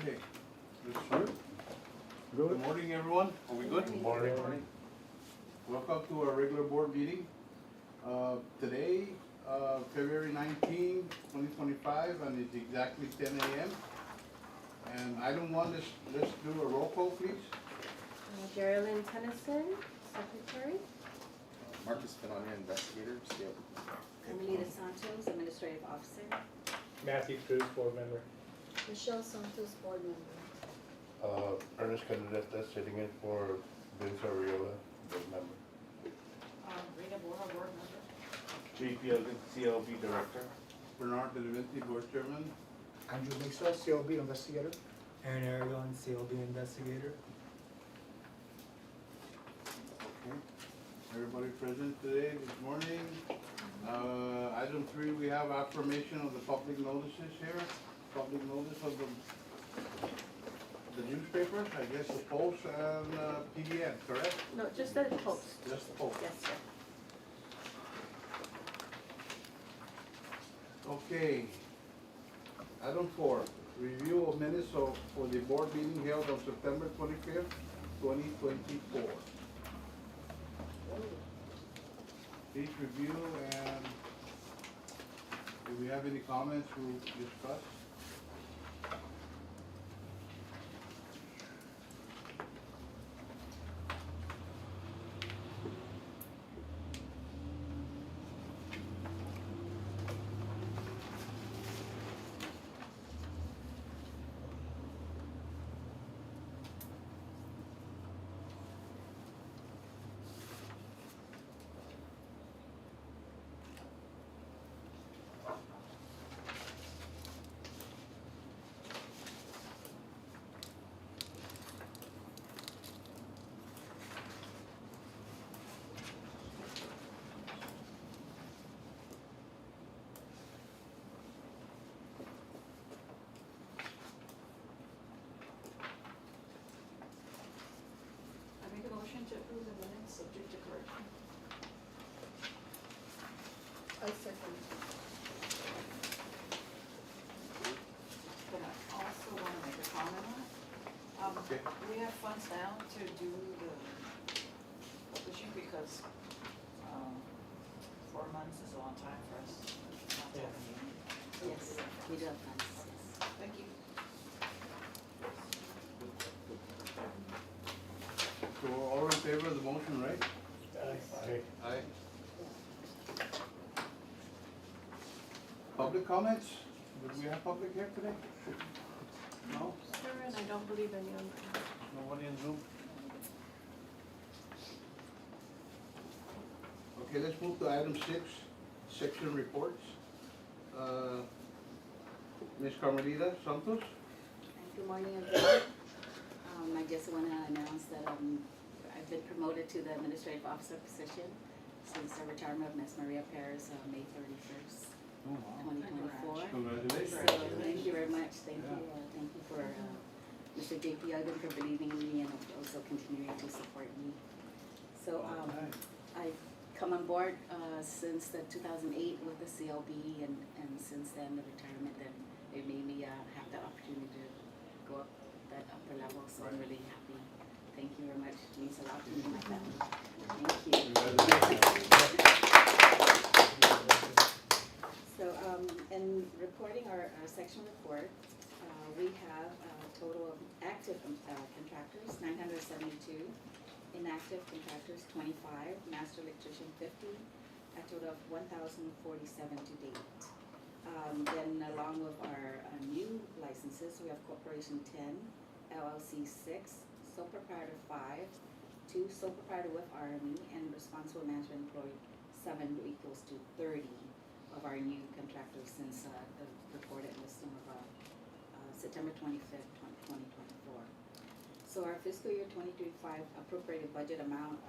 Okay, let's start. Good morning, everyone. Are we good? Good morning. Welcome to our regular board meeting. Today, February 19, 2025, and it's exactly 10 a.m. And item one, let's do a roll call, please. Geraldine Tennyson, Secretary. Marcus Finania, investigator, CLB. Carmelita Santos, Administrative Officer. Matthew Cruz, board member. Michelle Santos, board member. Ernest Candeleta sitting in for Vince Arreola, board member. Rita Borja, board member. JP Elgin, CLB director. Bernard Benavente, board chairman. Andrew Mesa, CLB investigator. Aaron Aragon, CLB investigator. Okay. Everybody present today, this morning. Item three, we have affirmation of the public notices here. Public notice of the newspapers, I guess the Post and PDN, correct? No, just the post. Just the Post. Yes, sir. Okay. Item four, review of minutes for the board meeting held on September 25th, 2024. Please review, and if we have any comments, we'll discuss. I make a motion to approve the minutes subject to correction. I second. But I also want to make a comment on it. Okay. We have funds now to do the publishing because 4 months is a long time for us. Not to have a meeting. So- Yes, we do have funds, yes. Thank you. So we're all in favor of the motion, right? Aye. Aye. Public comments? Do we have public here today? No? Sir, and I don't believe any on. Nobody in Zoom? Okay, let's move to item 6, section reports. Ms. Carmelita Santos? Good morning, everyone. I just want to announce that I've been promoted to the administrative officer position since the retirement of Ms. Maria Perez on May 31st, Oh, wow. 2024. Congratulations. So, thank you very much. Thank you. Thank you for Mr. JP Elgin for believing in me and also continuing to support me. So I've come on board since the 2008 with the CLB, and since then the retirement, then it made me have the opportunity to go up that upper level. So I'm really happy. Thank you very much. It means a lot to me and my family. Thank you. So, in reporting our section report, we have a total of active contractors, 972, inactive contractors, 25, master electrician, 50, a total of 1,047 to date. Then along with our new licenses, we have corporation 10, LLC 6, sole proprietor 5, 2 sole proprietor with RME, and responsible management employee 7 equals to 30 of our new contractors since the reported listing of September 25th, 2024. So our fiscal year 2025 appropriated budget amount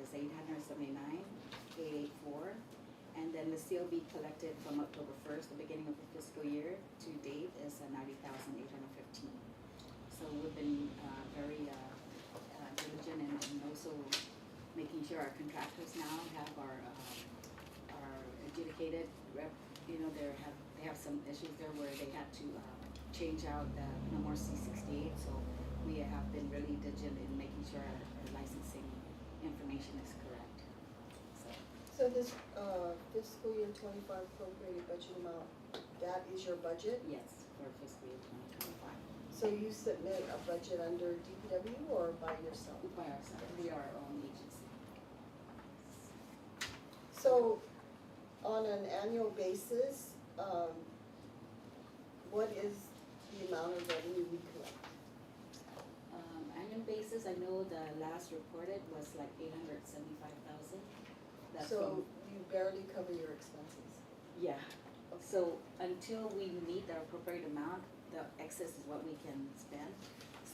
is $879,884, and then the COB collected from October 1st, the beginning of the fiscal year to date, is $90,815. So we've been very diligent and also making sure our contractors now have our adjudicated rep, they they have some issues there where they had to, change out the no more C68, so we have been really diligent in making sure our licensing information is correct. So this, fiscal year 25 appropriated budget amount, that is your budget? Yes, for fiscal year 2025. So you submit a budget under DPW or by yourself? By ourselves, we are our own agency. So, on an annual basis, what is the amount of revenue we collect? Annual basis, I know the last reported was like 875,000. That's So you barely cover your expenses. Yeah, so until we meet the appropriate amount, the excess is what we can spend.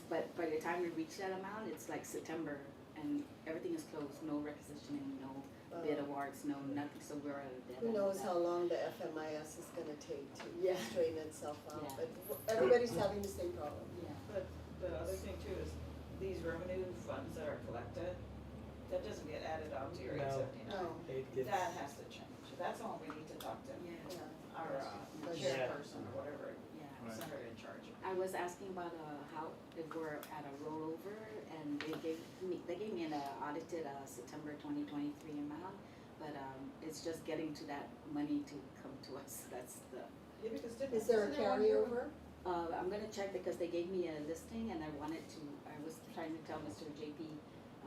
But by the time we reach that amount, it's like September and everything is closed, no requisitioning, no bid awards, no nothing, so we're at a dead Who end knows with how that. long the FMIS is gonna take to Yeah. straighten itself out, Yeah. but everybody's having the same problem. Yeah, But the other thing too is these revenue funds that are collected, that doesn't get added on to your No. 879. No, It gets, That has to change. That's the one we need to talk to. yeah, yeah. Our Yeah. chairperson or whatever, yeah. center in charge. I was asking about how, if we're at a rollover, and they gave me an audited September 2023 amount, but it's just getting to that money to come to us, that's the, Yeah, because Is there a carryover? I'm gonna check because they gave me a listing and I wanted to, I was trying to tell Mr. JP,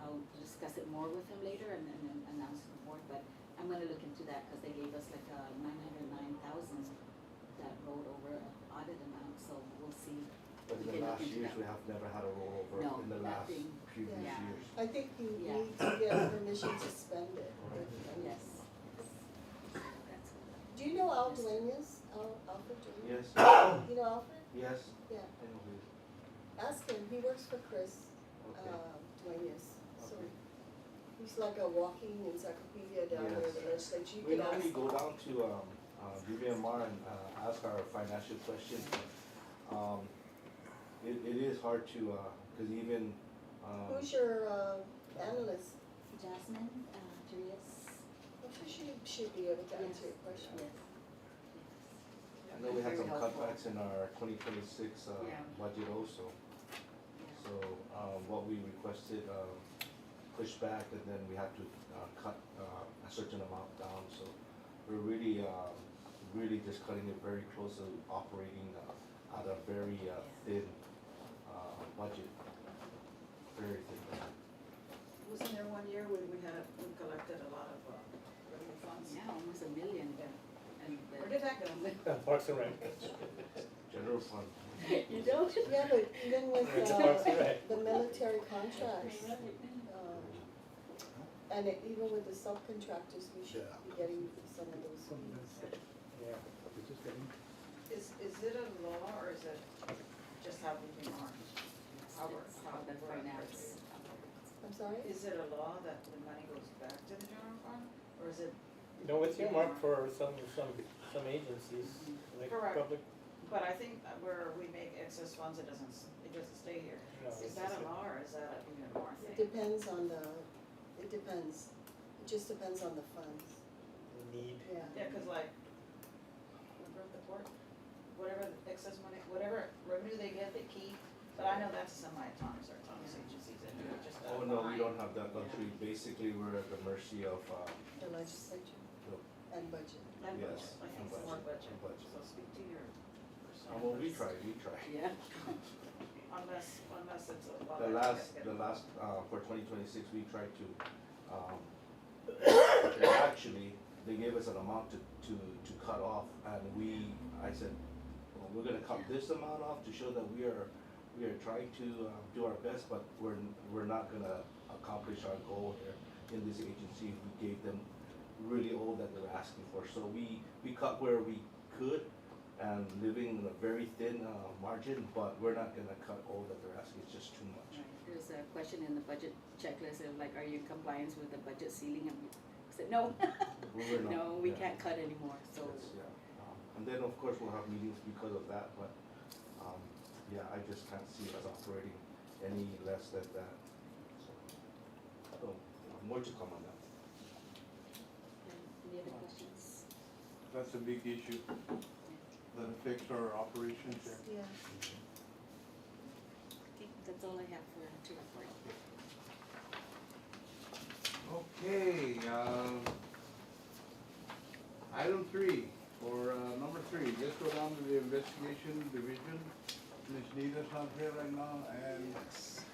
I'll discuss it more with him later and then announce to the board, but I'm gonna look into that because they gave us like 909,000 that rolled over audit amount, so we'll see. But in We the can look last into years, that. we have never had a rollover No, in the last nothing. previous Yeah. years. I think you Yeah. need to get permission to spend it. Yes. That's, Do you know Al Duenas? Alfred Duenas? Yes, You know Alfred? yes, Yeah, I know who. ask him, he works for Chris, Okay. Duenas, so Okay. he's like a walking encyclopedia down there in the Yes. legislature. You We can normally ask. go down to, BVMR and, ask our financial questions. It is hard to, cause even, Who's your, analyst? Jasmine, Julius. Well, she should be able to answer your question. Yes. I know we had Very some helpful. cutbacks in our 2026, Yeah. budget also. Yeah. So, what we requested, pushed back and then we had to, cut, a certain amount down, so we're really, really just cutting it very close to operating, at a very, thin, budget. Very thin budget. Wasn't there one year when we collected a lot of revenue funds? Yeah, almost $1 million. And Where did that go? Parks and Rec. General fund. You don't? Yeah, but even with, It's Parks and Rec. the military contracts, and even with the subcontractors, we should be getting some of those fees. Yeah. Is it a law or is it just how we are? How we're, It's how how the we're finance. I'm sorry? Is it a law that the money goes back to the general fund, or is it, No, it's earmarked for some agencies, like Correct. public, but I think where we make excess funds, it doesn't stay here. no. Is that a law or is that even more It thing? depends on the, it depends. It just depends on the funds, Need. yeah. Yeah, cause like, remember the court, whatever the excess money, whatever revenue they get, they keep, but I know that's semi-autonomous or autonomous agencies and they're just Oh, no, we don't have that luxury. Basically, we're at the mercy of, The legislature the- and budget. And Yes, budget, I think and it's more budget, budget, and budget. so speak to your person. well, we try. Yeah. Unless it's a law. The that last, gets the it. last, for 2026, we tried to, well, actually, they gave us an amount to cut off, and I said, well, we're gonna cut this amount off to show that we are trying to, do our best, but we're not gonna accomplish our goal here in this agency if we gave them really all that they're asking for. So we cut where we could, and living in a very thin, margin, but we're not gonna cut all that they're asking, it's just too much. Right. There's a question in the budget checklist of like, are you in compliance with the budget ceiling? And we said, no. We're not, No, we yeah. can't cut anymore, so. Yes, yeah. And then, of course, we'll have meetings because of that, but, yeah, I just can't see us operating any less than that. So, more to come on that. Any other questions? That's a big issue. that affects our operations here. Yeah. Okay, that's all I have to report. Okay, item three, or, number three, let's go down to the investigation division. Ms. Nita's not here right now, and,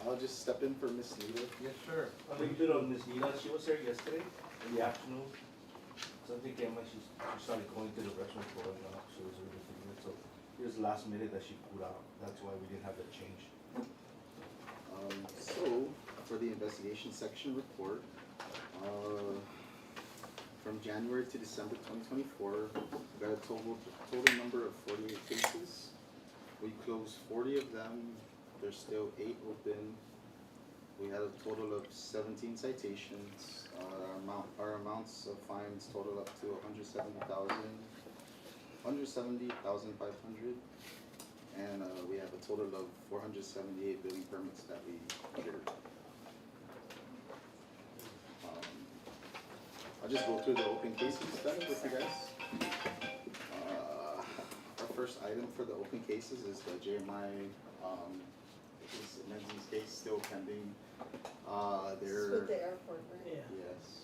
I'll just step in for Miss Nita. yes, sir. A little bit on Miss Nina, she was here yesterday in the afternoon. Something came up, she started going to the restroom, throwing up, she was really feeling it, so it was last minute that she pulled out, that's why we didn't have that change. So, for the investigation section report, from January to December 2024, we got a total number of 48 cases. We closed 40 of them, there's still 8 open. We had a total of 17 citations. Our amounts of fines total up to 170,500, and we have a total of 478 building permits that we cleared. I'll just go through the open cases then with you guys. Our first item for the open cases is the JMI, Menzies case still pending. This is with the airport, right? Yeah. Yes.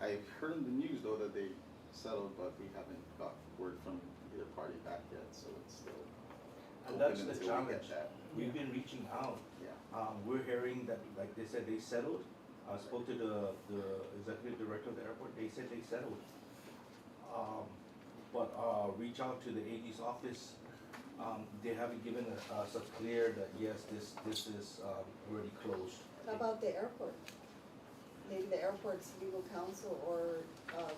I heard in the news though that they settled, but we haven't got word from either party back yet, so it's still And open that's the until we challenge, get that. we've been reaching out, Yeah. we're hearing that, like they said, they settled. I spoke to the executive director of the airport, they said they settled. But reach out to the AG's office, they haven't given us a clear that, yes, this is already closed. How about the airport? Maybe the airport's legal counsel or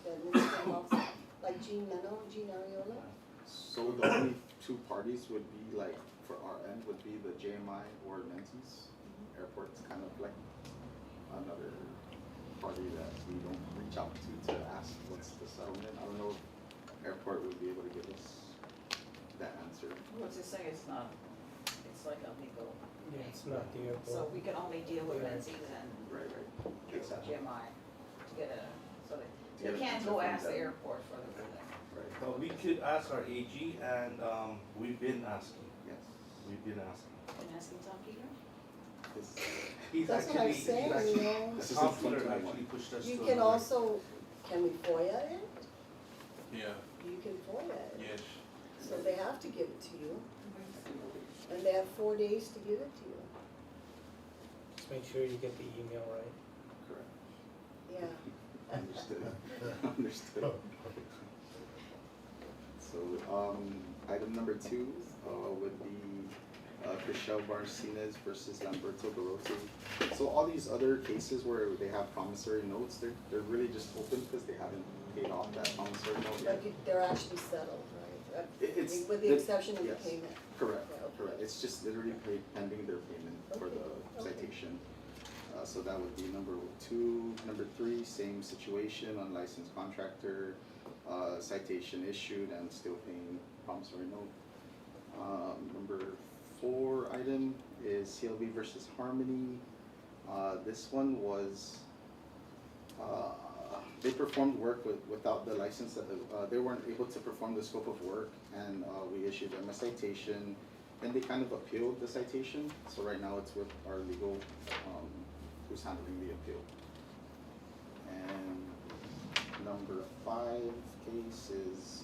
the administrative officer, like Jean Ariola? So the only two parties would be like, for our end, would be the JMI or Menzies. Airport's kind of like another party that we don't reach out to ask what's the settlement. I don't know if airport would be able to give us that answer. What's it say, it's not, it's like a legal, Yeah, it's not the airport. so we can only deal with Right. Menzies and Right. Exactly. GMI to get a, so To they get a can't answer go from ask the them. airport for the ruling. Right. But we could ask our AG, and we've been asking, Yes. we've been asking. And asking Tom Peter? This- He's That's what I'm actually, saying, he's actually, you know, This is Tom in Peter 2021. actually pushed us to you another. can also, can we FOIA it? Yeah, You can FOIA it. yes. So they have to give it to you, and they have 4 days to give it to you. Just make sure you get the email right. Correct. Yeah. Understood. Understood. So, item number 2, would be, Chriselle Barcenas versus Lamberto Garotti. So all these other cases where they have promissory notes, they're really just open because they haven't paid off that promissory note yet. But they're actually settled, right? It's- With the exception of the yes. payment. Correct, Yeah, okay. correct. It's just literally pending their payment for the Okay, okay. citation. So that would be number 2. Number 3, same situation, unlicensed contractor, citation issued and still paying promissory note. Number 4 item is CLB versus Harmony. This one was, they performed work without the license, that they weren't able to perform the scope of work, and we issued them a citation. Then they kind of appealed the citation, so right now it's with our legal, who's handling the appeal. And number 5 case is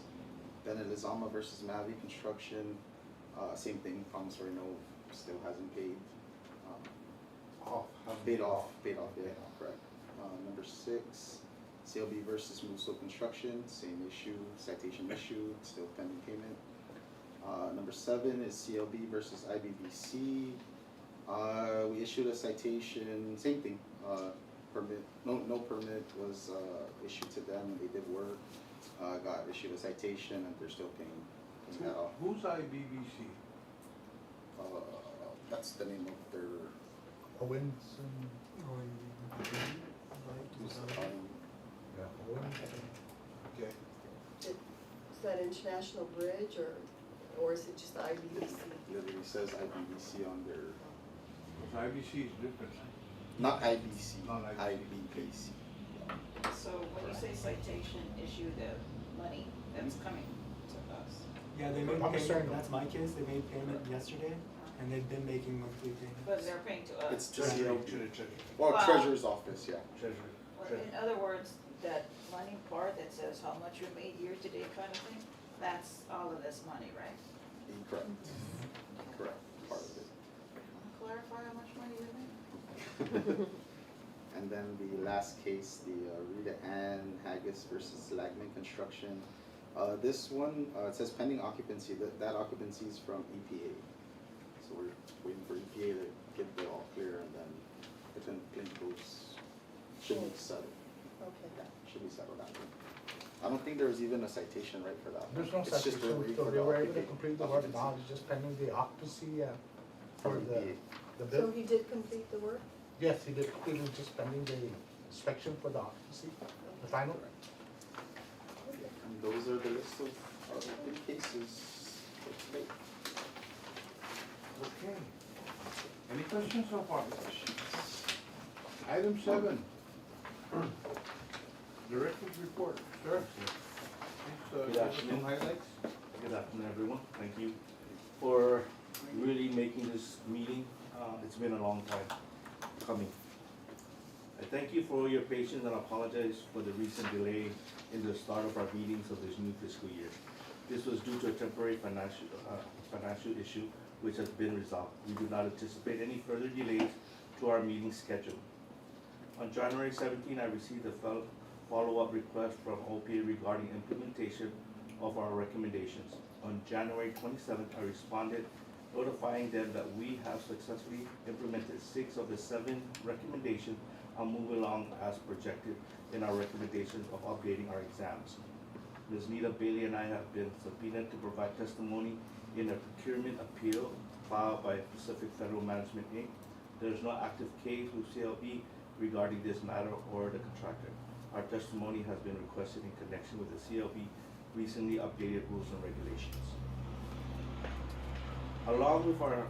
Benelizama versus Mavi Construction. Same thing, promissory note, still hasn't paid. Paid off, yeah, correct. Number 6, CLB versus Musso Construction, same issue, citation issued, still pending payment. Number 7 is CLB versus IBBC. We issued a citation, same thing, permit, no permit was issued to them, and they did work. Got issued a citation, and they're still paying that off. Who's IBBC? That's the name of their, Owens Okay. Is that International Bridge or is it just the IBC? literally says IBBC on their, So IBC is different. not IBC, Not IBC. IBBC. So when you say citation issue, the money that's coming to us, Yeah, they made I'm certain payment, that's my case, they made payment yesterday, and they've been making monthly payments. But they're paying to us. It's to Treasury, CLB. to the treasury, Well, Wow. treasurer's office, yeah. treasury. Well, in other words, that money part that says how much you made year to date kind of thing, that's all of this money, right? Correct. Correct, part of it. Wanna clarify how much money you made? And then the last case, the Rita Ann Haggis versus Lagman Construction. This one, it says pending occupancy, that occupancy is from EPA. So we're waiting for EPA to give the all clear, and then the claim goes, should be settled. Okay. Yeah, should be settled after. I don't think there was even a citation, right, for that one. There's no It's just citation, waiting so for they the were able to occupa- complete the work, occupancy now it's just pending the occupancy, for from EPA. the So bill. he did complete the work? Yes, he did, it was just pending the inspection for the occupancy, the final. And those are the list of open cases for today. Okay. Any questions so far? Item 7. Director's report, sir. Please, Good give us afternoon. some highlights. Good afternoon, everyone. Thank you for really making this meeting. It's been a long time coming. I thank you for your patience and apologize for the recent delay in the start of our meetings of this new fiscal year. This was due to a temporary financial issue which has been resolved. We do not anticipate any further delays to our meeting schedule. On January 17, I received a follow-up request from OPA regarding implementation of our recommendations. On January 27th, I responded notifying them that we have successfully implemented 6 of the 7 recommendations and moving along as projected in our recommendations of updating our exams. Ms. Nita Bailey and I have been subpoenaed to provide testimony in a procurement appeal filed by Pacific Federal Management Inc. There is no active case with CLB regarding this matter or the contractor. Our testimony has been requested in connection with the CLB recently updated rules and regulations. Along with our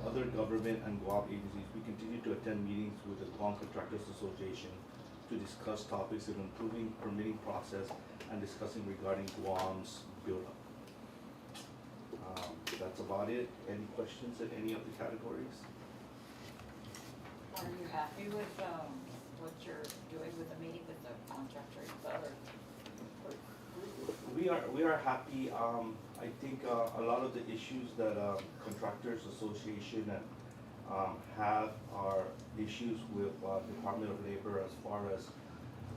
other government and Guam agencies, we continue to attend meetings with the Guam Contractors Association to discuss topics of improving permitting process and discussing regarding Guam's buildup. That's about it. Any questions in any of the categories? Are you happy with, what you're doing with the meeting with the contractor, We are happy. I think a lot of the issues that Contractors Association have are issues with Department of Labor as far as,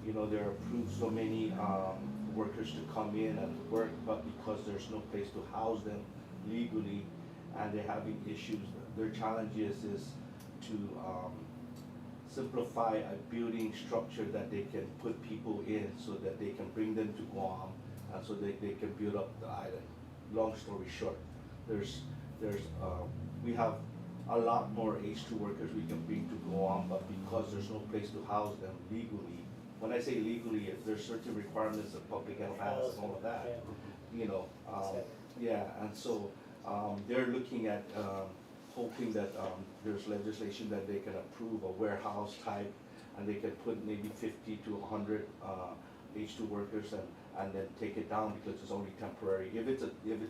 you know, they're approved so many workers to come in and work, but because there's no place to house them legally and they're having issues, their challenge is to simplify a building structure that they can put people in so that they can bring them to Guam and so they can build up the island. Long story short, we have a lot more H2 workers we can bring to Guam, but because there's no place to house them legally, when I say legally, if there's certain requirements that public health has and all of that, you know, yeah, and so they're looking at hoping that there's legislation that they can approve a warehouse type, and they can put maybe 50 to 100 H2 workers and then take it down because it's only temporary. If it's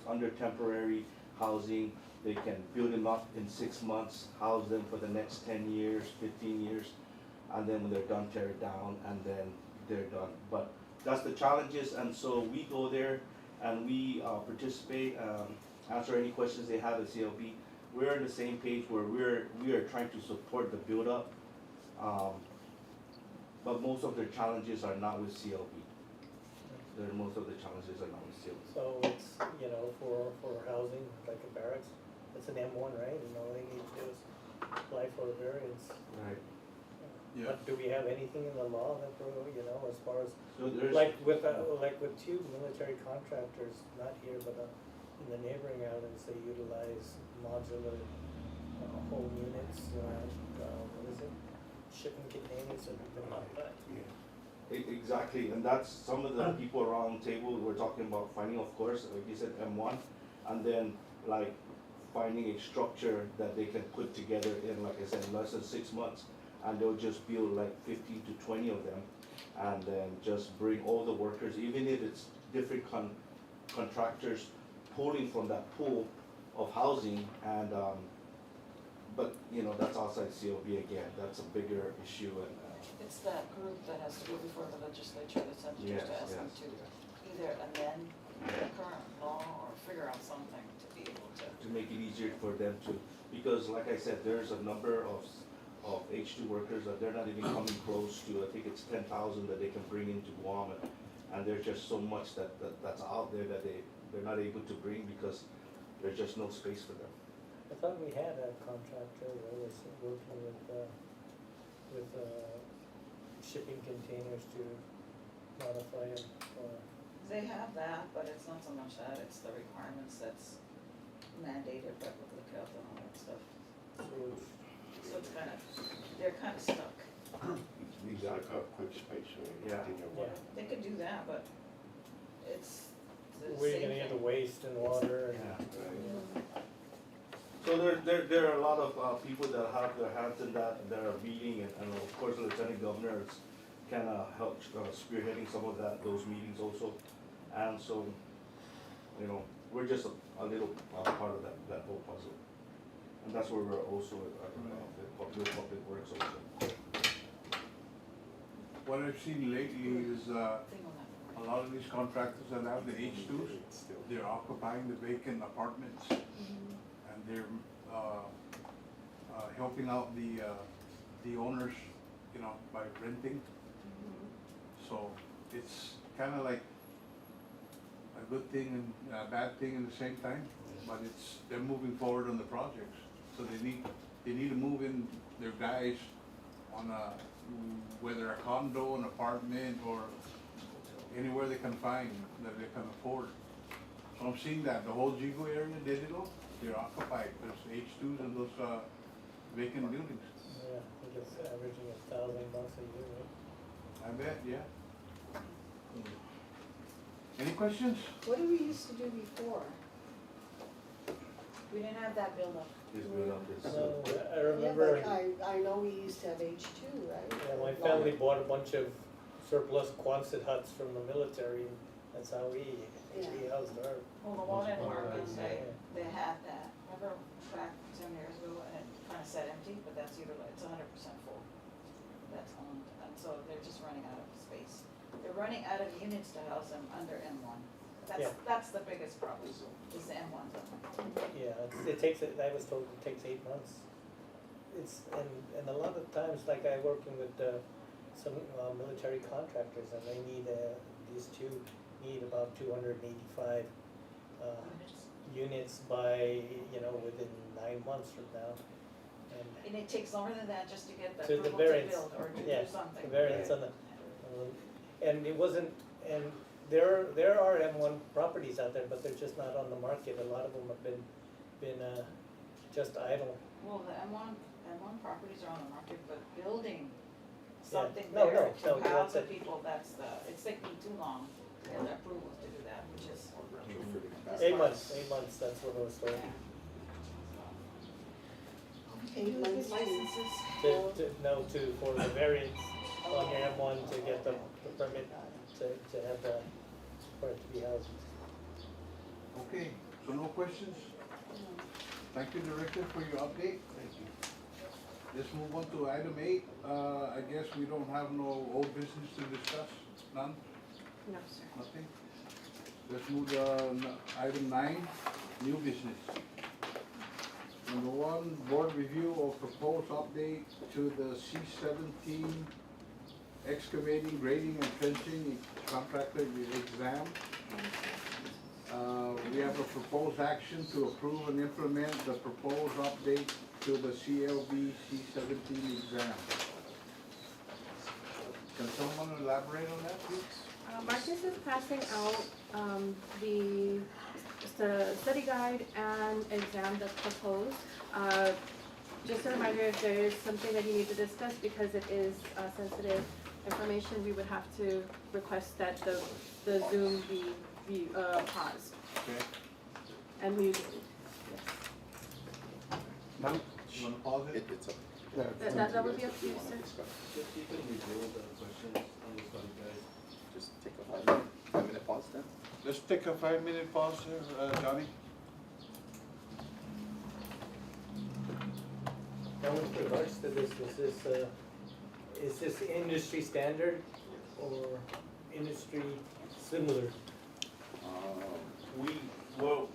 under temporary housing, they can build them up in 6 months, house them for the next 10 years, 15 years, and then when they're done, tear it down, and then they're done. But that's the challenges, and so we go there and we participate, answer any questions they have at CLB. We're on the same page where we are trying to support the build-up, but most of their challenges are not with CLB. Most of the challenges are not with CLB. So it's, you know, for housing, like a barracks, it's an M1, right? You know, all they need to do is apply for a variance. Right. Yeah. But do we have anything in the law that, you know, as far as, So there's. like with two military contractors, not here, but in the neighboring islands, they utilize modular home units, what is it? Shipping containers and everything like that. Exactly, and that's some of the people around the table, we're talking about finding, of course, like you said, M1, and then like finding a structure that they can put together in, like I said, less than 6 months, and they'll just build like 15 to 20 of them, and then just bring all the workers, even if it's different contractors pulling from that pool of housing and, but, you know, that's outside COB again, that's a bigger issue and, It's that group that has to go before the legislature that's Yes, to ask them yes. to either amend the current law or figure out something to be able to make it easier for them to, because like I said, there's a number of H2 workers that they're not even coming close to, I think it's 10,000 that they can bring into Guam, and there's just so much that's out there that they're not able to bring because there's just no space for them. I thought we had a contractor that was working with shipping containers to modify them for. They have that, but it's not so much that, it's the requirements that's mandated by public health and all that stuff. So it's kind of, they're kind of stuck. These are a quick space, so Yeah. in your Yeah. way. They could do that, but it's the Where you same gonna get the thing. waste and water and. So there are a lot of people that have their hands in that are meeting, and of course the Lieutenant Governor is kind of help spearheading some of those meetings also. And so, you know, we're just a little part of that whole puzzle. And that's where we're also with public works also. What I've seen lately is, Thing on that. a lot of these contractors that have the H2s, they're occupying the vacant apartments. And they're, helping out the owners, you know, by renting. So it's kinda like a good thing and a bad thing at the same time, but they're moving forward on the projects. So they need to move in their guys on whether a condo, an apartment, or anywhere they can find that they can afford. So I'm seeing that, the whole Jigo area, digital, they're occupied, there's H2s and those vacant buildings. Yeah, I think it's averaging $1,000 a year, right? I bet, yeah. Any questions? What did we used to do before? We didn't have that buildup. This build up is. So I Yeah, remember, but I know we used to have H2, right? yeah, my family bought a bunch of surplus Quonset huts from the military, and that's how we housed our. Well, the one in Oregon, they had that, remember back 10 years ago, and it kind of sat empty, but that's utilized, it's 100% full. That's owned, and so they're just running out of space. They're running out of units to house them under M1. Yeah. That's the biggest problem, is the M1 zone. Yeah, it takes, I was told it takes 8 months. It's, and a lot of times, like I working with some military contractors, and they need, these two need about 285 units by, you know, within 9 months from now. And it takes longer than that just to get the To the approval to variance, build or to yeah, do something. the variance on the, and it wasn't, and there are M1 properties out there, but they're just not on the market. A lot of them have been just idle. Well, the M1 properties are on the market, but building Yeah. something No, there no, to house that's the it. people, it's taking too long to get the approvals to do that, which is. 8 months, that's what I was told. 8 months to, Licenses. For the variance on your M1 to get the permit to have the, for it to be housed. Okay, so no questions? Thank you, Director, for your update. Thank you. Let's move on to item 8. I guess we don't have no old business to discuss, none, No, sir. nothing? Let's move to item 9, new business. Number 1, board review of proposed update to the C-17 excavating, grading, and trenching contractor exam. We have a proposed action to approve and implement the proposed update to the CLB C-17 exam. Can someone elaborate on that, please? Marcus is passing out the study guide and exam that's proposed. Just a reminder, if there is something that you need to discuss, because it is sensitive information, we would have to request that the Zoom be paused Okay. and muted. Yes. Now, you wanna pause it? It's up. That would be up to you, sir. Just you can review the questions on the study guide. Just take a 5-minute pause then. let's take a 5-minute pause here, Johnny. Now with regards to this, is this industry standard or industry similar? We, well,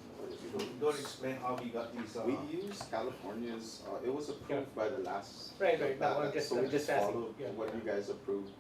don't explain how we got these, We used California's, it was approved by the last. Right, no, I'm so we just asking, followed yeah. what you guys approved.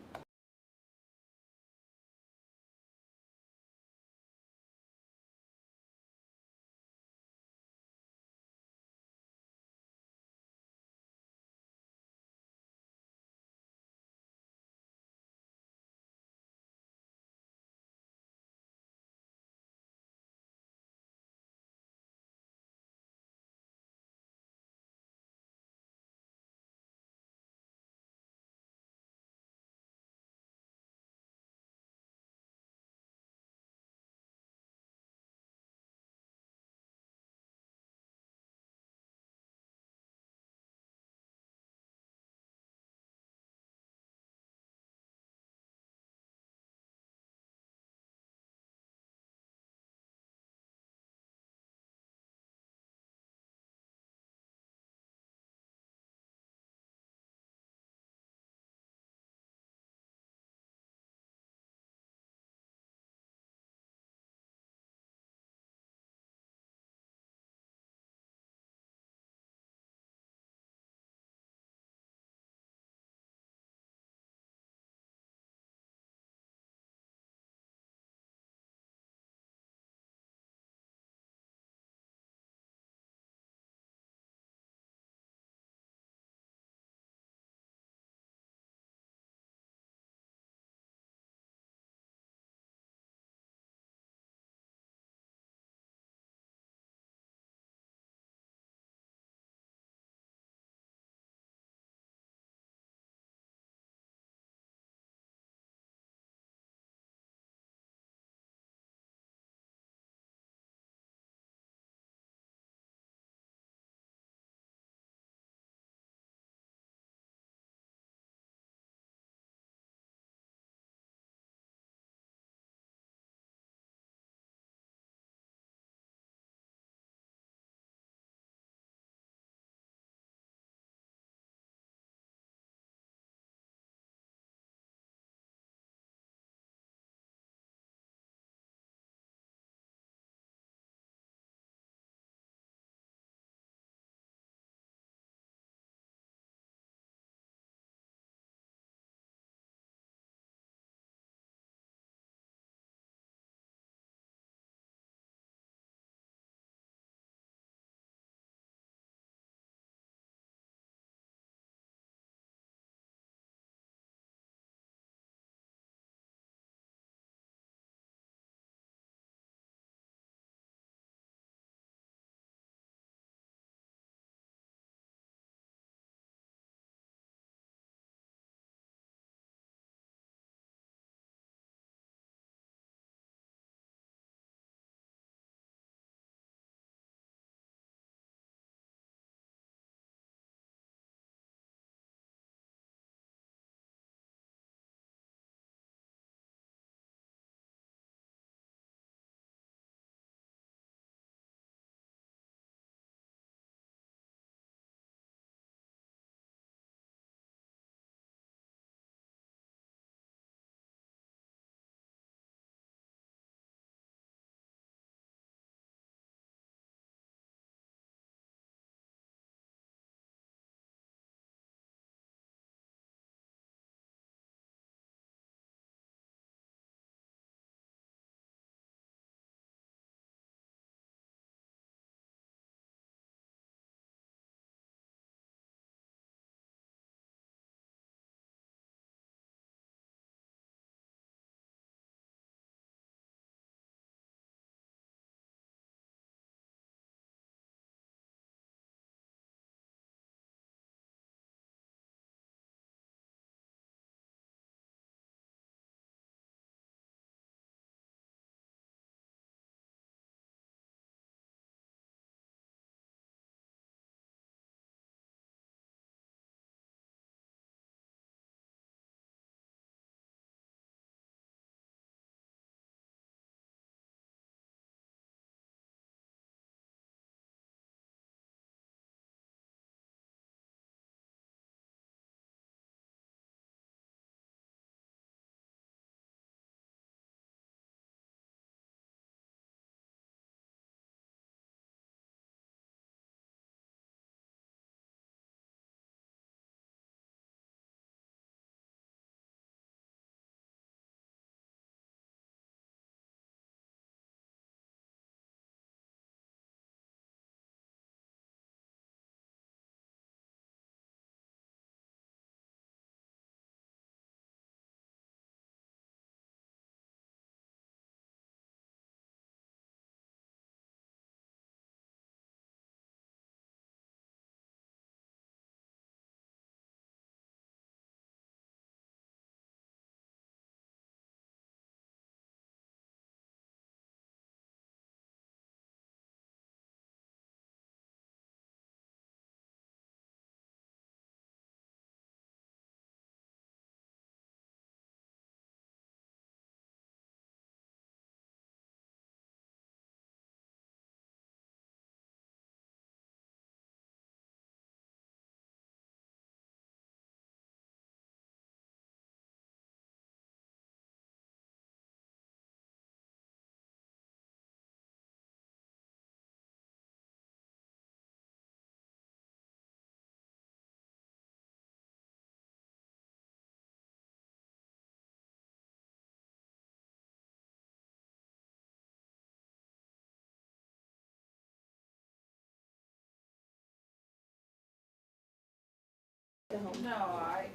the home. No, I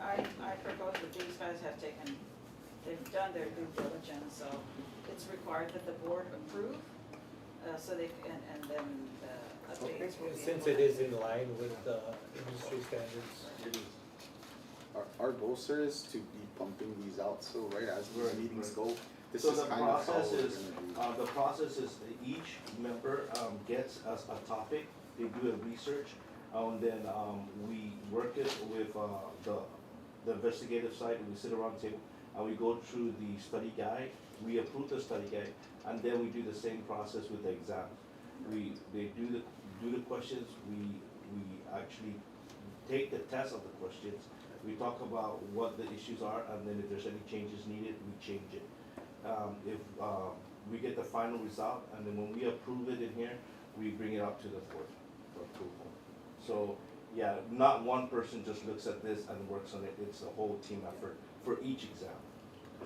propose that these guys have they've done their due diligence, so it's required that the board approve, so they, and then the updates will be. Since it is in line with industry standards. It is. Our goal, sir, is to be pumping these out, so right as these Right, meetings right. go, this So is the kind of how process we're is, gonna do. the process is each member, gets us a topic, they do a research, then, we work it with, the investigative side, and we sit around the table, and we go through the study guide, we approve the study guide, and then we do the same process with the exam. They do the questions, we actually take the test of the questions, we talk about what the issues are, and then if there's any changes needed, we change it. If we get the final result, and then when we approve it in here, we bring it up to the board for approval. So, yeah, not one person just looks at this and works on it, it's a whole team effort for each exam.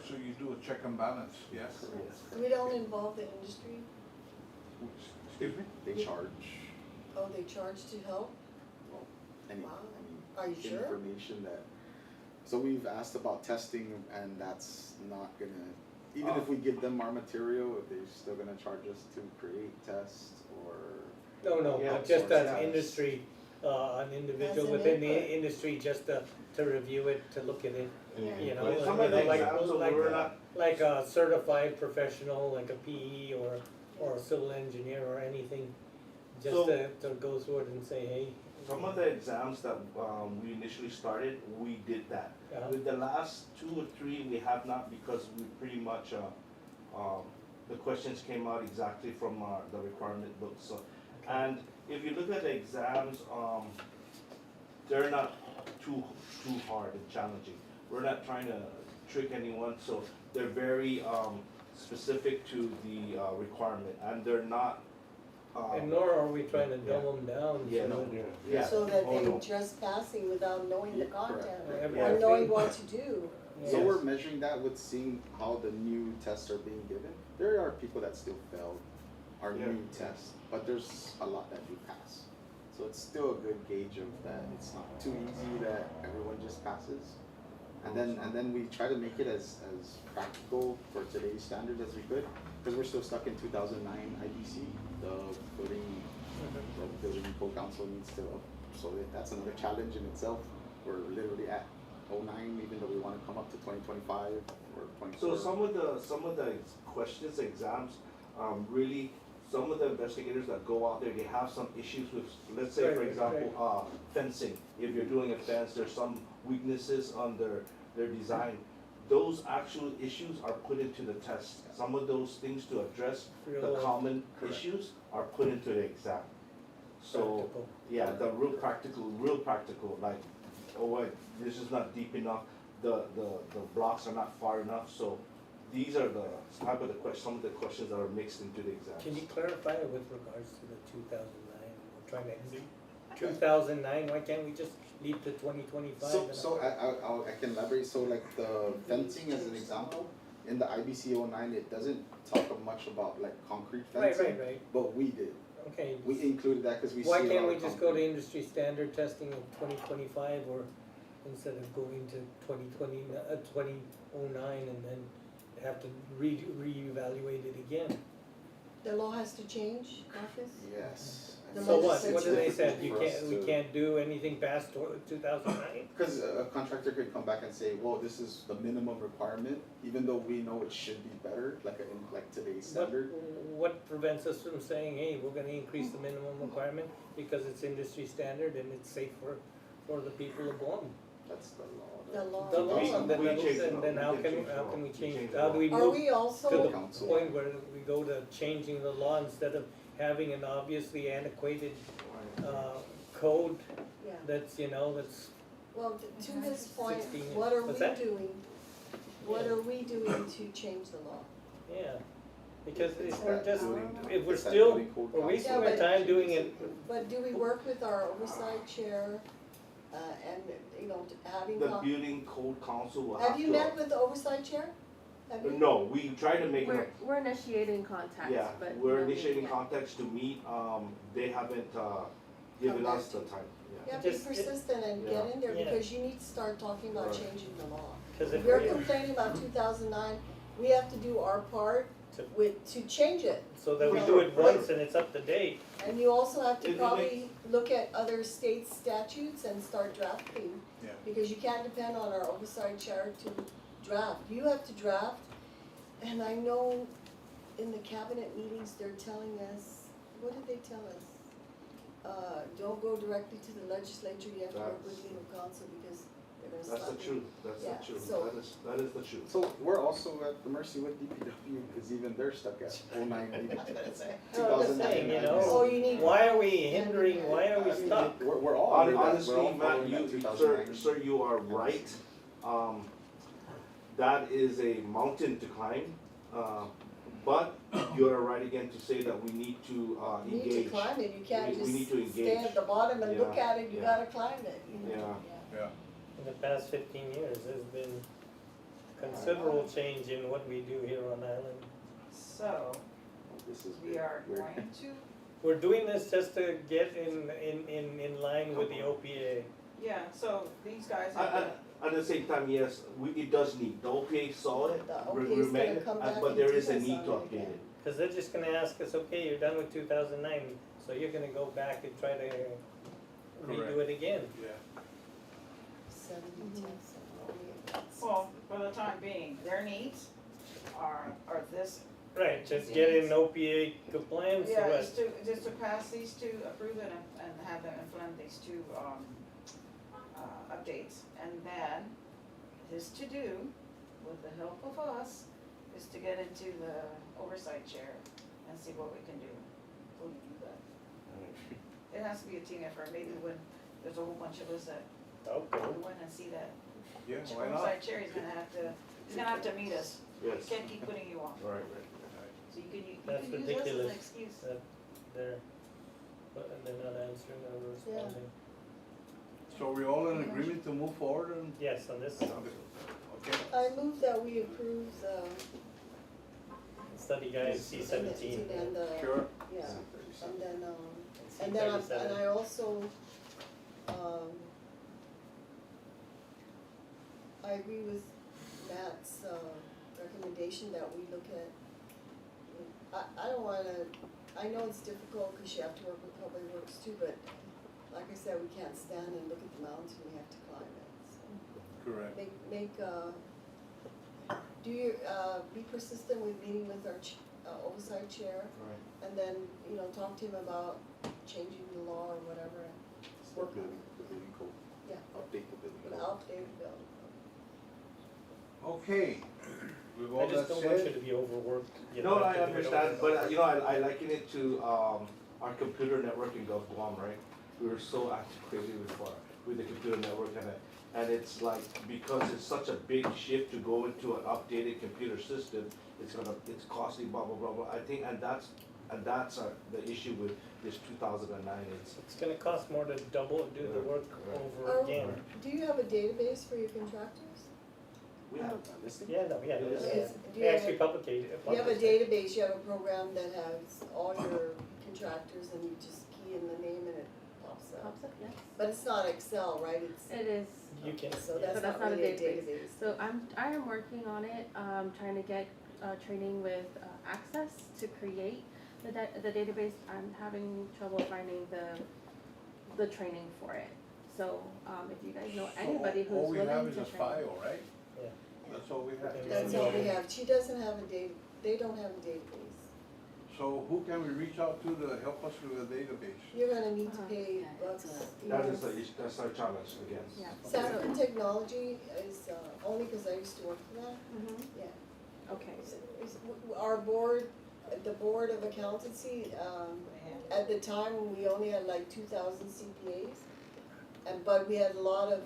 So you do a check and balance, yes? Yes. We don't involve the industry? Excuse me? They charge, Oh, they charge to help? well, any, Wow. I Are mean, you sure? information that, so we've asked about testing, and that's not gonna, even if we give them our material, if they're still gonna charge us to create tests, or, No, Yeah, but just source an tests. industry, an individual an within the input. industry, just to review it, to look at it, Yeah. you know, But some of the like, exams, we're not, like a certified professional, like a PE or a civil engineer or anything, just So- to go through it and say, hey. some of the exams that, we initially started, we did that. Yeah. With the last 2 or 3, we have not, because we pretty much, the questions came out exactly from the requirement book, so. And if you look at the exams, they're not too hard and challenging. We're not trying to trick anyone, so they're very, specific to the, requirement, and they're not, And nor are we trying to Yeah. dumb them down. Yeah, so no. that- Yeah. So that Oh, they no. just passing without knowing the Yeah, correct. content, Yeah. or knowing what to do. So Yes. we're measuring that with seeing how the new tests are being given. There are people that still fail our Yeah. new tests, but there's a lot that do pass. So it's still a good gauge of that it's not too easy that everyone just passes. And then we try to make it as practical for today's standard as we could, because we're still stuck in 2009 IBC, the building code council needs to, so that's another challenge in itself. We're literally at 09, even though we wanna come up to 2025 or 24. So some of the questions, exams, really, some of the investigators that go out there, they have some issues with, let's say, for Right, example, fencing. If you're doing a fence, there's some weaknesses on their design. Those actual issues are put into the test. Some of those things to address the Real life. common Correct. issues are put into the exam. So, Practical. yeah, the real practical, like, oh wait, this is not deep enough, the blocks are not far enough, so these are the type of some of the questions that are mixed into the exams. Can you clarify with regards to the 2009, we're trying to exit 2009, why can't we just leave to 2025? So I can elaborate, so like the fencing as an example, in the IBC 09, it doesn't talk much about like concrete Right, fencing. right, But we did, okay. we included that because we see a Why lot can't we of just go to concrete. industry standard testing in 2025, or instead of going to 2009 and then have to reevaluate it again? The law has to change, Marcus? Yes. The So what legislature- do they It's say, difficult for us we to- can't do anything past 2009? Because a contractor could come back and say, well, this is the minimum requirement, even though we know it should be better, like today's standard. What prevents us from saying, hey, we're gonna increase the minimum requirement because it's industry standard and it's safe for the people of Guam? That's the law. The law. The law, We- and then, we change the and then law. how We can, change the how law. can we We change, change the how law. do we Are move we to also, the Council. point where we go to changing the law instead of having an obviously antiquated, code yeah, that's, that's, well, to this point, 16. what are we What's that? doing? What Yeah. are we doing to change the law? yeah. Because It's if we're that just, building- if we're it's that still, building code we're wasting council. our Yeah, but- time doing it, But do we work with our oversight chair, and, having, The building code council will have to. have you met with the oversight chair? Have you? No, we try to make it. We're initiating contacts, Yeah, but. we're no, initiating yeah. contacts to meet, they haven't, giving back us to the you. time, Yeah, yeah. be Just- persistent and get Yeah. in there, Yeah. because you need to start talking about Right. changing the law. Cause If if you're we're, complaining about 2009, we have to do our part to change it. so that we For do sure, it for once sure. and it's up to date. And you also have to It probably look at other state statutes and start drafting. Yeah. Because you can't depend on our oversight chair to draft. You have to draft, and I know in the cabinet meetings, they're telling us, what did they tell us? Don't go directly to the legislature, you have to work with legal counsel because they're gonna That's slap the you. truth, that's Yeah, the truth, so- that is the truth. So we're also at the mercy with DPW, because even they're stuck at 09, maybe No, I'm just 2009. saying, you Oh, know, you need. why are we hindering, why are we stuck? We're all under that, we're Honestly, all Matt, following that you, 2009. sir, you are right. That is a mountain to climb, but you're right again to say that we need to You need engage. to climb it, you can't We need to just stay engage. at the bottom and look Yeah, at it, you yeah. gotta climb it, you know? Yeah. Yeah. In the past 15 years, there's been considerable change in what we do here on island. So, This is we are weird. going to, We're doing this just to get in line with the OPA. yeah, so these guys I- have been. At the same time, yes, it does need, the OPA saw it, The OPA is gonna come back but there and is a do this need on to it update again. it. Cause they're just gonna ask us, okay, you're done with 2009, so you're gonna go back and try to redo it again. Yeah. 70, 10, Well, for the time being, their needs are this. Right, just get in OPA compliance, Yeah, what? just to pass these two, approve it and have them implement these two, updates. And then, his to-do, with the help of us, is to get into the oversight chair and see what we can do. So we do that. It has to be a team effort, maybe when there's a whole bunch of us that Okay. go in and see that. Yeah, why not? Oversight chair, he's gonna have to meet us. Yes, Can't keep putting you off. right. So you can use That's us as an ridiculous. excuse. That they're, but they're not answering or responding. So we're all in agreement to move forward and, Yes, on this okay? I move that we approve the. study guide C17. And the, Sure. yeah, and then, C and then, and 37. I also, I agree with Matt's, recommendation that we look at, I don't wanna, I know it's difficult, cause you have to work with public works too, but like I said, we can't stand and look at the mountain, we have to climb it, so. Correct. Be persistent with meeting with our oversight chair, Right. and then, talk to him about changing the law or whatever, and Still building, the building code. Yeah. Update the building an code. outdated bill. Okay, with I all just that don't want you said, to be overworked. You No, know, I to do it understand, over but and over. I liken it to our computer network in Gulf Guam, right? We were so antiquated with the computer network and it's like, because it's such a big shift to go into an updated computer system, it's costly, blah, blah, blah, blah. I think, and that's the issue with this 2009, It's gonna cost more to do the work over Oh. again. Do you have a database for your contractors? we have, Yeah, no, yeah, Yes. it's, Do you we have actually publicate it. You have a database, you have a program that has all your contractors, and you just key in the name and it pops up. Pops up, yes. But it's not Excel, right? It's, It is. You can, so yeah. that's that's not not a really a database. database. So I am working on it, trying to get, training with, Access to create the database. I'm having trouble finding the training for it. So, if you guys know anybody who's all we willing to have train. is a file, right? Yeah. That's all we have. That's all we have. She doesn't have they don't have a database. So who can we reach out to help us with a database? You're gonna need to Uh-huh. pay Yeah, bucks. it's that is the issue, that's our challenge again. Yeah. Sanford Technology is, only because I used to work for them, Mhm. yeah. Okay. Our board, the Board of Accountancy, at the time, we only had like 2,000 CPAs. But we had a lot of,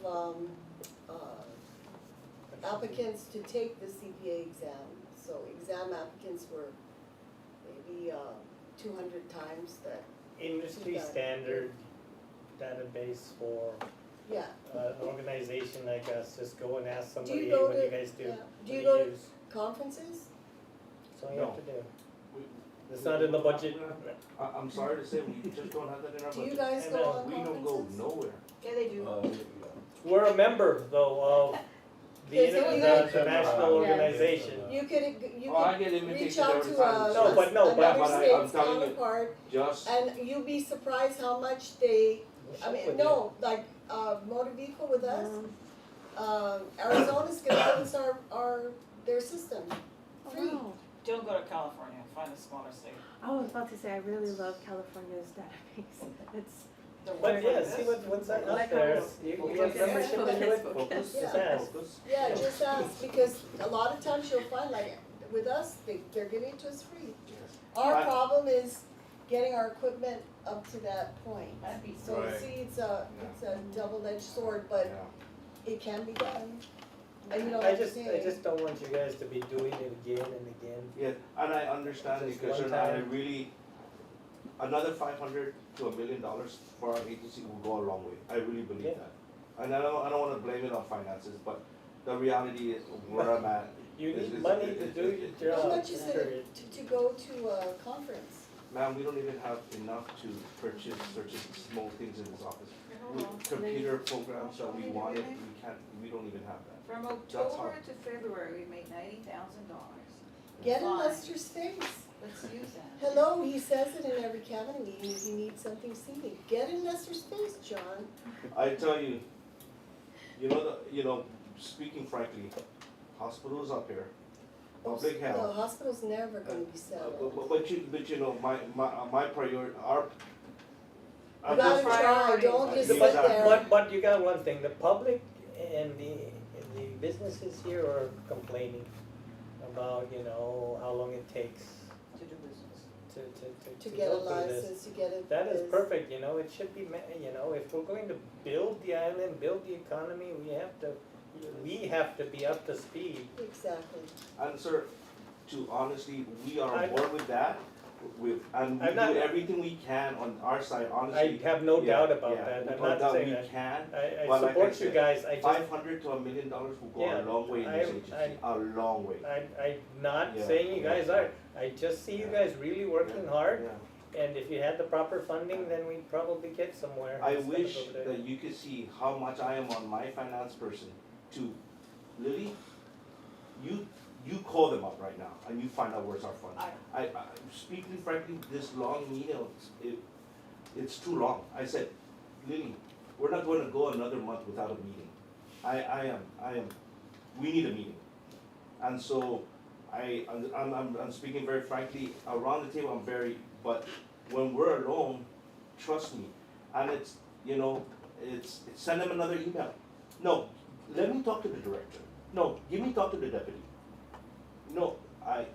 applicants to take the CPA exam. So exam applicants were maybe, 200 times that, Industry Yeah. standard database for, yeah. an organization like us, just go and ask Do somebody, you hey, go what do you to, guys do? yeah, What do you go to use? conferences? That's all you have to do. It's not in the budget. I'm sorry to say, we just don't have that in our Do you budget. guys go on We don't go conferences? nowhere. Yeah, they do. We're a member though of the, Yes, inter- you the, guys- the national Yes. organization. You could, you Oh, I could get reach invitations out every to time. No, but no, but- another but I'm state's telling you, counterpart, Just, and you'd be surprised how much they, I mean, no, like, motor vehicle with us, Arizona's gonna give us their system, Oh, free. wow. Don't go to California, find a smaller state. I was about to say, I really love California's database. It's The But one yeah, for see this. what's up Like there. ours. You Focus. have membership Focus. into it? focus, Yeah. Just ask. focus. Yeah, just ask, because a lot of times you'll find, like, with us, they're giving it to us free. Yes. Our I- problem is getting our equipment up to that point. That'd be So Right. see, it's a double-edged sword, but Yeah. it can be done. And you don't I understand. just don't want you guys to be doing it again and again. Yeah, and I understand Just because one I time. really, another $500 to $1 million for our agency will go a long way. I really believe Yeah. that. And I don't wanna blame it on finances, but the reality is where I'm at. You It's- need it's- money it- to it- do it- your How job. much is period. it to go to a conference? Ma'am, we don't even have enough to purchase small things in this office. Computer programs that we wanted, we don't even have that. From how- October to February, we made $90,000. Get in Fine. Lester's face. Let's use that. Hello, he says it in every cabinet meeting, if you need something seen. Get in Lester's face, John. I tell you, speaking frankly, hospitals up here, public No, health. hospital's never gonna be settled. But you know, my priority, You I'm gotta just, try, don't just sit Exactly. there. But you got one thing, the public and the businesses here are complaining about, how long it takes To do business. to To get a go through this. license, to get a. That is this. perfect, it should be, if we're going to build the island, build the economy, we have to be up to speed. Exactly. and sir, to honestly, we are I- on board with that, and we I'm not- do everything we can on our side, I honestly. have no Yeah, doubt about yeah, that, I'm but not saying we that. can, I But like I support you said, guys, I just, $500 to $1 million will go Yeah, a long way in this agency, a long way. I'm not Yeah, saying you yeah. guys are, I just see you guys really working Yeah, hard, yeah. and if you had the proper funding, then we'd probably get somewhere. I instead of wish over there. that you could see how much I am on my finance person to, Lily, you call them up right now and you find out where's our funds. I speaking frankly, this long meeting, it's too long. I said, Lily, we're not going to go another month without a meeting. I am, we need a meeting. And so I'm speaking very frankly, around the table but when we're alone, trust me, and it's send them another email. No, let me talk to the director. No, give me talk to the deputy. No, Our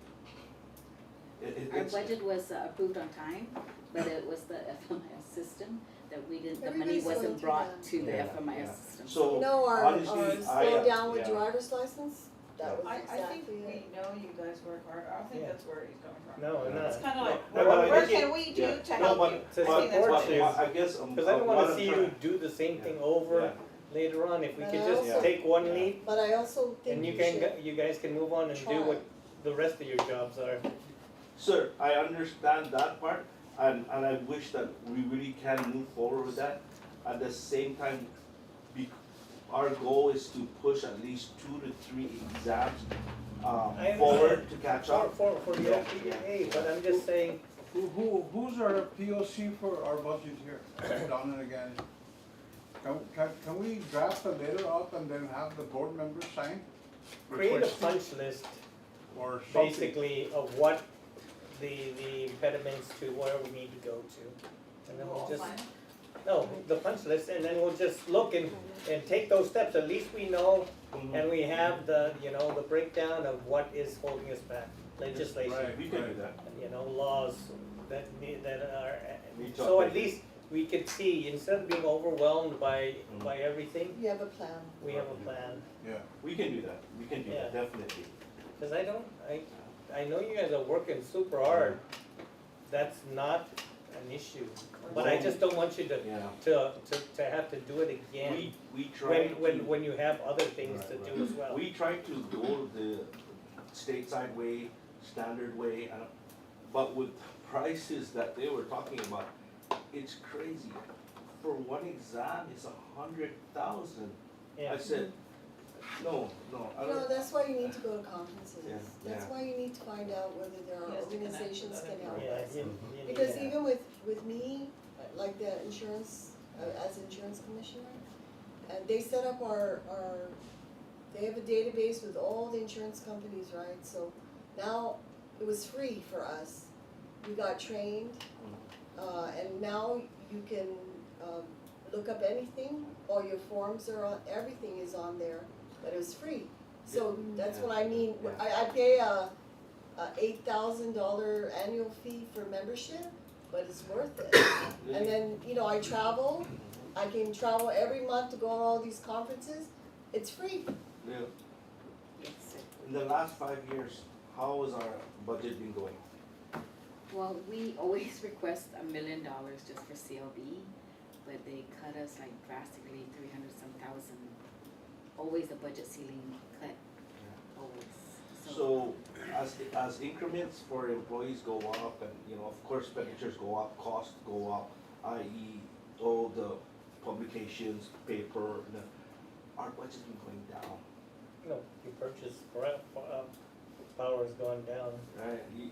it's, budget was approved on time, but it was the FMIS system that we didn't, the money Everybody's going wasn't through brought that. to the Yeah, FMIS yeah. system. So, You know, our honestly, slow down with yeah. driver's license, that was I exactly think we it. know you guys work hard, I don't think Yeah. that's where he's coming from. No, Yeah. no. It's kinda like, No, what but can we do yeah. to No, help but- you? To I think that's support what it you. is. I guess, Cause I don't wanna what see I'm you trying- do the same thing Yeah. over later on, if we But could I just also- take one Yeah. leap, But I also think and you should you guys can move on and do try. what the rest of your jobs are. Sir, I understand that part, and I wish that we really can move forward with that. At the same time, our goal is to push at least 2 to 3 exams I forward understand. to catch For, up. for the Yeah. OPA, but I'm just saying, Who's our POC for our budget here, down and again? Can we draft a letter up and then have the board members sign? create a Requesting punch list, or something? basically, of what the impediments to where we need to go to. And then we'll just, no, the punch list, and then we'll just look and take those steps, at least we know, Mhm. and we have the breakdown of what is holding us back. Legislation, Right. We can do that. laws that are, Need to so update at least we could see, instead of being overwhelmed by everything, You have a plan. we have a plan. Yeah. We can do that, we can do that, Yeah. definitely. Cause I know you guys are working super hard, that's not an issue, but I just don't want you to Yeah. have to do it again. We try When you have other things to Right, do as well. We try to go the stateside way, standard way, and but with the prices that they were talking about, it's crazy. For one exam, it's 100,000. Yeah. I said, no, I You know, don't, that's why you need to go to conferences. Yeah, That's yeah. why you need to find out whether there He are has to connect with organizations other can people. help Yeah, us. you need Because that. even with me, like the insurance, as insurance commissioner, and they set up they have a database with all the insurance companies, right? So now it was free for us. We got trained, and now you can, look up anything, all your forms are on, everything is on there, but it was free. So that's what I mean, I pay a $8,000 annual fee for membership, but it's worth it. And then, you know, I travel, I can travel every month to go on all these conferences, it's free. yeah. Yes, sir. In the last 5 years, how has our budget been going? Well, we always request $1 million just for CLB, but they cut us like drastically, 300-some thousand. Always a budget ceiling cut, always. So as increments for employees go up and, you know, of course expenditures go up, costs go up, i.e. all the publications, paper, our budget's been going down, You know, you purchase, power is going down. right? and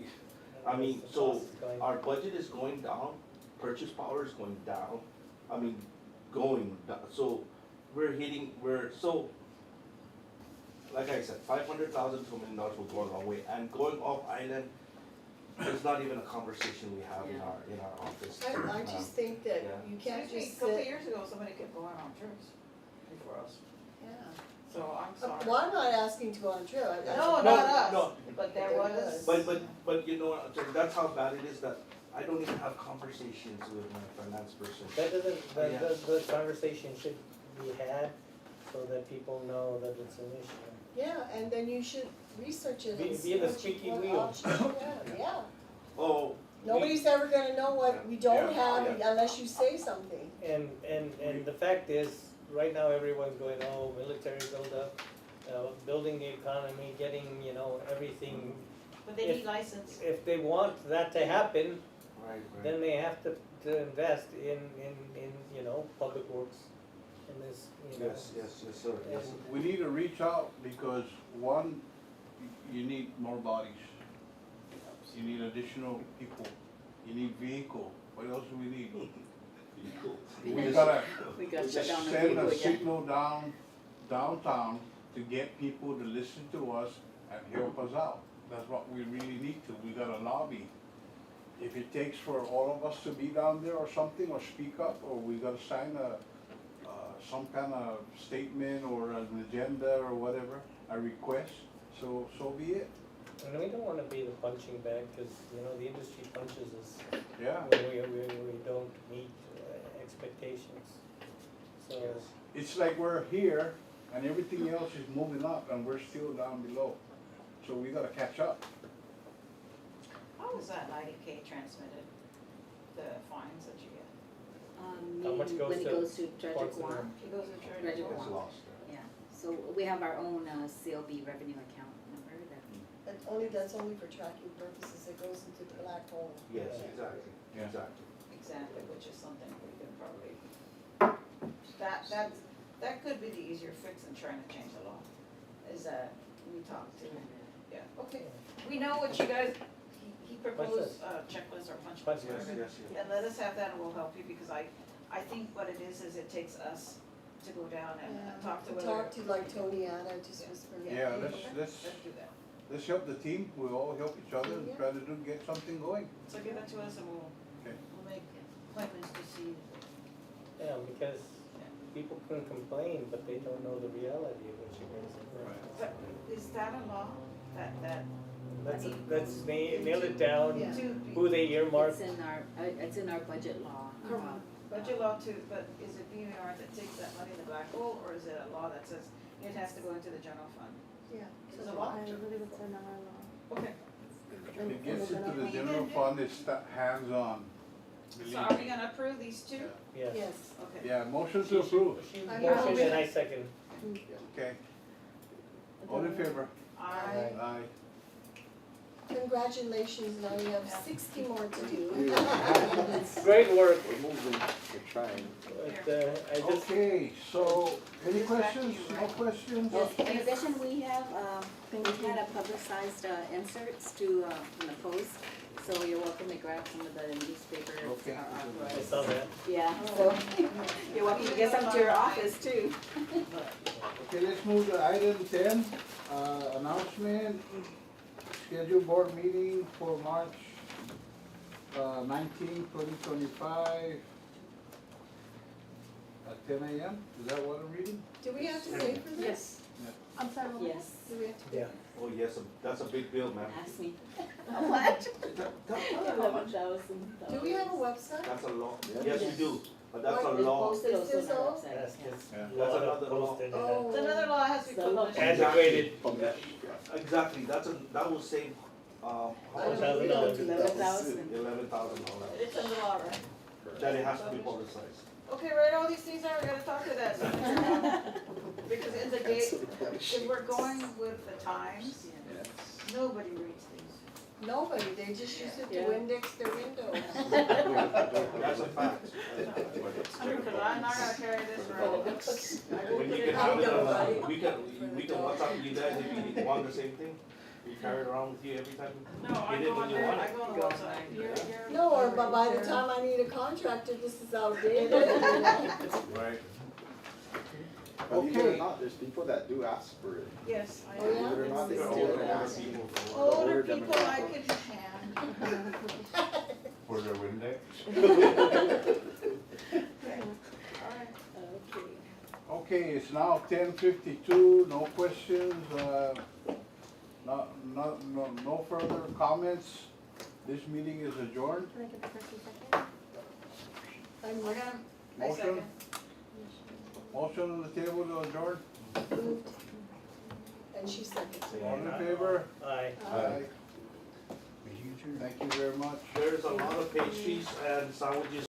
I mean, the so cost is going- our budget is going down, purchase power is going down, I mean, going down, so like I said, 500,000 to $1 million will go a long way, and going off island is not even a conversation we have in our office. I just think that Yeah. you can't Excuse me, just a couple sit, years ago, somebody kept going on trips before us, yeah. so I'm sorry. Well, I'm not asking to go on a trip. No, No, not us, no. but there There was. was. But you know, so that's how bad it is that I don't even have conversations with my finance person. That doesn't, Yeah. the conversation should be had so that people know that it's an issue. Yeah, and then you should research it Be- and be see the what squeaky what wheel. options you have, yeah. Oh. Nobody's ever gonna know what we don't Yeah, have yeah. unless you say something. And the fact is, right now, everyone's going, oh, military buildup, building the economy, getting, you know, everything. But they If- need license. If they want that to happen, Right, then they have to invest in, you know, public works in this, you know. Yes, sir, yes. Sir. We need to reach out because one, you need more bodies. You need additional people. You need vehicle. What else do we need? We gotta We got shut down on send people a again. signal downtown to get people to listen to us and help us out. That's what we really need to. We gotta lobby. If it takes for all of us to be down there or something, or speak up, or we gotta sign some kind of statement or an agenda or whatever, a request, so be it. And we don't wanna be the punching bag, cause, you know, the industry punches us Yeah. when we don't meet expectations. So, Yes. It's like we're here and everything else is moving up and we're still down below. So we gotta catch up. How was that 90K transmitted, the fines that you get? How much Meaning when it goes to goes to Treasure Parks and Guam, It goes to charity. Treasure It's Guam. lost. Yeah, so we have our own CLB revenue account number that, That's only for tracking purposes, it goes into the black hole. Yes, exactly, Yeah. exactly. Exactly, which is something we can probably, that could be the easier fix than trying to change the law, is that we talk to, yeah, okay. We know what you guys, he proposed a checklist or punch Punch list, list. Yes, and let us have that and we'll help you, because I think what it is it takes us to go down and talk to whether. Talk to like Tony Anna, just whisper. Yeah, Okay, let's do that. help the team. We'll all help each other and try to get something going. So give that to us and we'll Okay. make appointments to see. yeah, because people can complain, but they don't know the reality of what you guys But is that a law, that Let's nail it down, Yeah. who they earmark. it's in our budget law. budget law too, but is it BVR that takes that money in the black hole, or is it a law that says it has to go into the general fund? Yeah. Is it a law? I believe it's in our law. Okay, If it gets into the general fund, it's hands-on. Believe so are we me. gonna approve these two? Yes. Yes. Okay. Yeah, motion to approve. She I motioned know. and I second. Okay. All in favor? Aye. Aye. Congratulations, now you have 60 more to do. Great work, We're moving, we're trying. but, I just, Okay, so, any questions, no questions? Yes, in addition, we have, we've had a publicized inserts to, in the post, so you're welcome to grab some of the newspapers Okay. are I authorized. saw that. Yeah, so, you're welcome to get some to your office too. Okay, let's move to item 10, announcement, scheduled board meeting for March 19, 2025 at 10 a.m. Is that what I'm reading? Do we have to pay for this? Yes. I'm sorry, what was Yes, Do we have to pay? Yeah. Oh, yes, that's a big bill, man. ask me. What? That- Do we have a website? That's a lot, Yeah. yes, we do, but that's a What? law. Posted Is also this on our all? website, That's yeah. just Yeah. a That's lot of another law. postage. Oh. It's another law has to be So, published. Antiquated. Publish, yeah. Exactly, that will save, how much? $1,000. $11,000. $11,000. It's in the law, right? That it has to be publicized. Okay, write all these things out, we gotta talk to that. Because in the date, if we're going with the times, Yes. nobody reads these. Nobody, they just use it Yeah. to index their windows. That's a fact. Because I'm not gonna carry this around. When you can I have it, know, right? we can WhatsApp you guys if you want the same thing. You carry it around with you every time. No, I Get it go when on you there, want I it. go on the website. No, or by the time I need a contractor, this is outdated. Right. Believe it or Okay. not, there's people that do ask for it. Yes, I Oh, know. yeah? Believe it or not, they They're still older ask. people. Older Older people I demographic. can hand. For their Windex? Alright. Okay. Okay, it's now 10:52, no questions, no further comments. This meeting is adjourned. Can I get the first and second? I'm I got him. I Motion, second. motion on the table to adjourn. moved. And she seconds. All in favor? Aye. Aye. Thank you very much. There's a lot of pastries and sandwiches